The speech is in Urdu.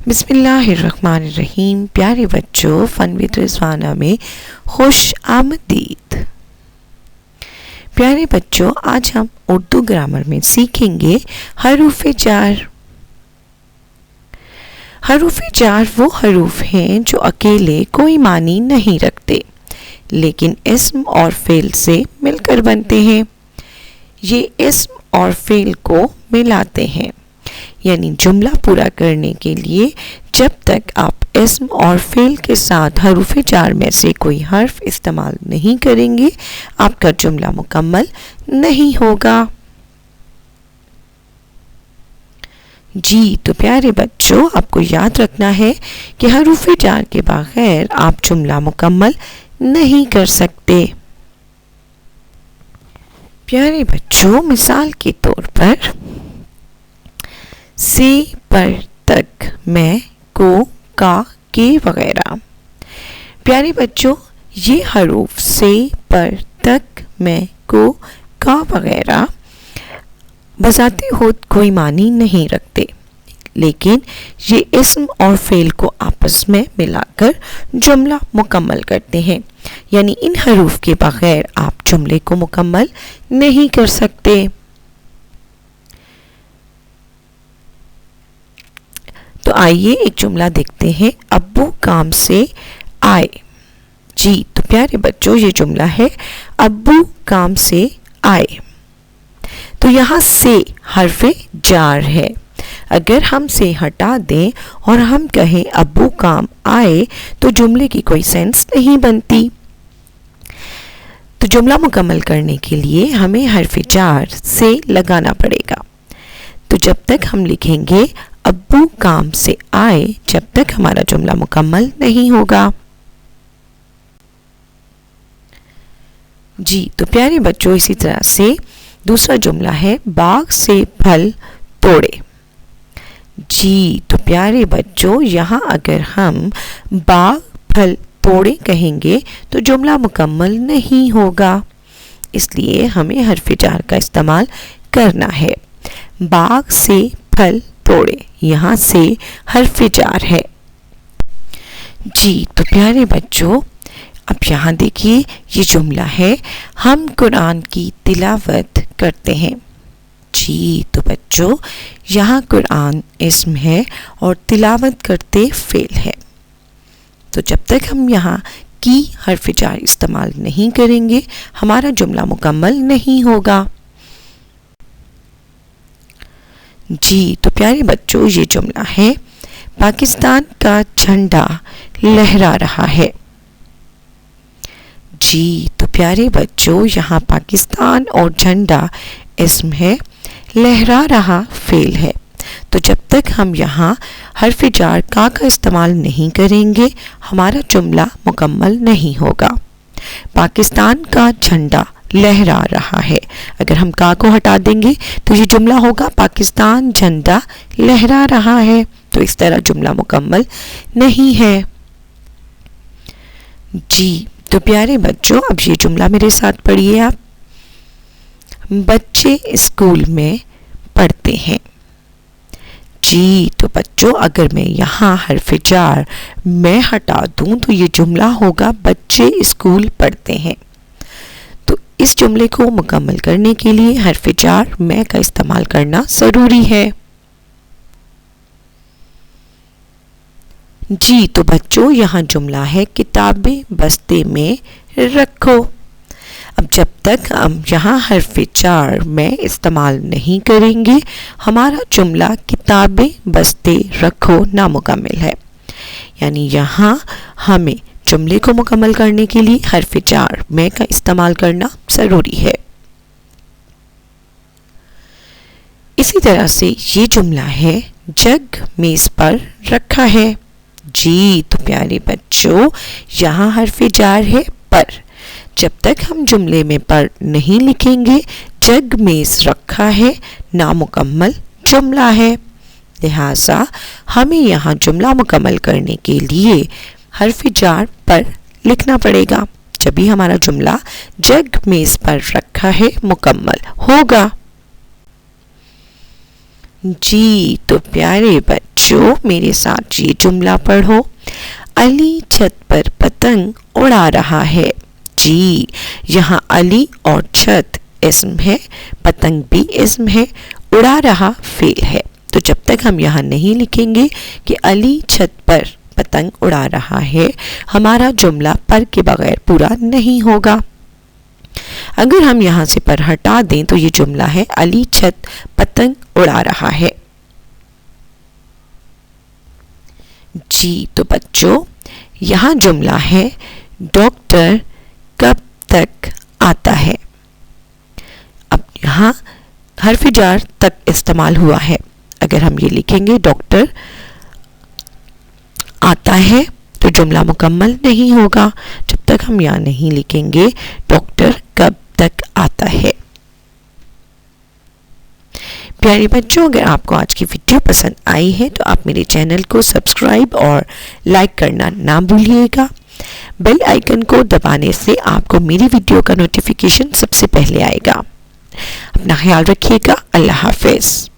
بسم اللہ الرحمن الرحیم. پیارے بچوں، فن وِد رضوانہ میں خوش آمدید. پیارے بچوں، آج ہم اردو گرامر میں سیکھیں گے حروف جار. حروف جار وہ حروف ہیں جو اکیلے کوئی معنی نہیں رکھتے لیکن اسم اور فعل سے مل کر بنتے ہیں. یہ اسم اور فعل کو ملاتے ہیں، یعنی جملہ پورا کرنے کے لیے جب تک آپ اسم اور فعل کے ساتھ حروف جار میں سے کوئی حرف استعمال نہیں کریں گے آپ کا جملہ مکمل نہیں ہوگا. جی تو پیارے بچوں، آپ کو یاد رکھنا ہے کہ حروف جار کے بغیر آپ جملہ مکمل نہیں کر سکتے. پیارے بچوں، مثال کے طور پر سے، پر، تک، میں، کو، کا، کے وغیرہ. پیارے بچوں، یہ حروف سے، پر، تک، میں، کو، کا وغیرہ بذات خود کوئی معنی نہیں رکھتے لیکن یہ اسم اور فعل کو آپس میں ملا کر جملہ مکمل کرتے ہیں، یعنی ان حروف کے بغیر آپ جملے کو مکمل نہیں کر سکتے. تو آئیے ایک جملہ دیکھتے ہیں. ابو کام سے آئے. جی تو پیارے بچوں، یہ جملہ ہے ابو کام سے آئے. تو یہاں سے حرف جار ہے. اگر ہم سے ہٹا دیں اور ہم کہیں ابو کام آئے تو جملے کی کوئی سینس نہیں بنتی. تو جملہ مکمل کرنے کے لیے ہمیں حرف جار سے لگانا پڑے گا. تو جب تک ہم لکھیں گے ابو کام سے آئے، جب تک ہمارا جملہ مکمل نہیں ہوگا. جی تو پیارے بچوں، اسی طرح سے دوسرا جملہ ہے باغ سے پھل توڑے. جی تو پیارے بچوں، یہاں اگر ہم باغ پھل توڑے کہیں گے تو جملہ مکمل نہیں ہوگا، اس لیے ہمیں حرف جار کا استعمال کرنا ہے. باغ سے پھل توڑے، یہاں سے حرف جار ہے. جی تو پیارے بچوں، اب یہاں دیکھیے یہ جملہ ہے ہم قرآن کی تلاوت کرتے ہیں. جی تو بچوں، یہاں قرآن اسم ہے اور تلاوت کرتے فعل ہے. تو جب تک ہم یہاں کی حرف جار استعمال نہیں کریں گے ہمارا جملہ مکمل نہیں ہوگا. جی تو پیارے بچوں، یہ جملہ ہے پاکستان کا جھنڈا لہرا رہا ہے. جی تو پیارے بچوں، یہاں پاکستان اور جھنڈا اسم ہے، لہرا رہا فعل ہے. تو جب تک ہم یہاں حرف جار کا استعمال نہیں کریں گے ہمارا جملہ مکمل نہیں ہوگا. پاکستان کا جھنڈا لہرا رہا ہے، اگر ہم کا کو ہٹا دیں گے تو یہ جملہ ہوگا پاکستان جھنڈا لہرا رہا ہے. تو اس طرح جملہ مکمل نہیں ہے. جی تو پیارے بچوں، اب یہ جملہ میرے ساتھ پڑھیے آپ. بچے اسکول میں پڑھتے ہیں. جی تو بچوں، اگر میں یہاں حرف جار میں ہٹا دوں تو یہ جملہ ہوگا بچے اسکول پڑھتے ہیں. تو اس جملے کو مکمل کرنے کے لیے حرف جار میں کا استعمال کرنا ضروری ہے. جی تو بچوں، یہاں جملہ ہے کتابیں بستے میں رکھو. اب جب تک ہم یہاں حرف جار میں استعمال نہیں کریں گے ہمارا جملہ کتابیں بستے رکھو نامکمل ہے، یعنی یہاں ہمیں جملے کو مکمل کرنے کے لیے حرف جار میں کا استعمال کرنا ضروری ہے. اسی طرح سے یہ جملہ ہے جگ میز پر رکھا ہے. جی تو پیارے بچوں، یہاں حرف جار ہے پر. جب تک ہم جملے میں پر نہیں لکھیں گے جگ میز رکھا ہے نامکمل جملہ ہے. لہٰذا ہمیں یہاں جملہ مکمل کرنے کے لیے حرف جار پر لکھنا پڑے گا، جبھی ہمارا جملہ جگ میز پر رکھا ہے مکمل ہوگا. جی تو پیارے بچوں میرے ساتھ یہ جملہ پڑھو. علی چھت پر پتنگ اڑا رہا ہے. جی یہاں علی اور چھت اسم ہے, پتنگ بھی اسم ہے, اڑا رہا فعل ہے. تو جب تک ہم یہاں نہیں لکھیں گے کہ علی چھت پر پتنگ اڑا رہا ہے, ہمارا جملہ پر کے بغیر پورا نہیں ہوگا. اگر ہم یہاں سے پر ہٹا دیں تو یہ جملہ ہے علی چھت پتنگ اڑا رہا ہے. جی تو بچوں یہاں جملہ ہے ڈاکٹر کب تک آتا ہے. اب یہاں حرف جار تک استعمال ہوا ہے. اگر ہم یہ لکھیں گے ڈاکٹر آتا ہے تو جملہ مکمل نہیں ہوگا جب تک ہم یہاں نہیں لکھیں گے ڈاکٹر کب تک آتا ہے. پیارے بچوں اگر آپ کو آج کی ویڈیو پسند آئی ہے تو آپ میرے چینل کو سبسکرائب اور لائک کرنا نہ بھولیے گا. بیل آئیکن کو دبانے سے آپ کو میری ویڈیو کا نوٹیفیکیشن سب سے پہلے آئے گا. اپنا خیال رکھیے گا. اللہ حافظ.